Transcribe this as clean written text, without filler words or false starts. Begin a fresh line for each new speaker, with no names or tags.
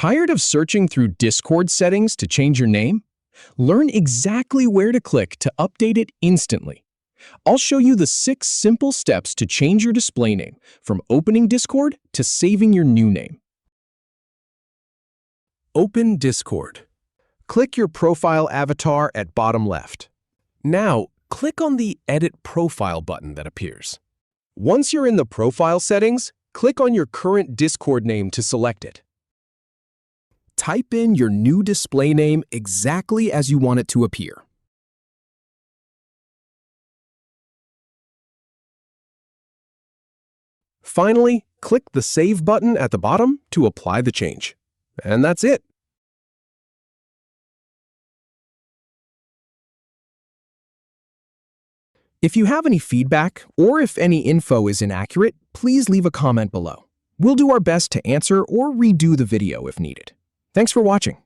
Tired of searching through Discord settings to change your name? Learn exactly where to click to update it instantly. I'll show you the 6 simple steps to change your display name, from opening Discord to saving your new name. Open Discord. Click your profile avatar at bottom left. Now, click on the Edit Profile button that appears. Once you're in the profile settings, click on your current Discord name to select it. Type in your new display name exactly as you want it to appear. Finally, click the Save button at the bottom to apply the change. And that's it. If you have any feedback or if any info is inaccurate, please leave a comment below. We'll do our best to answer or redo the video if needed. Thanks for watching.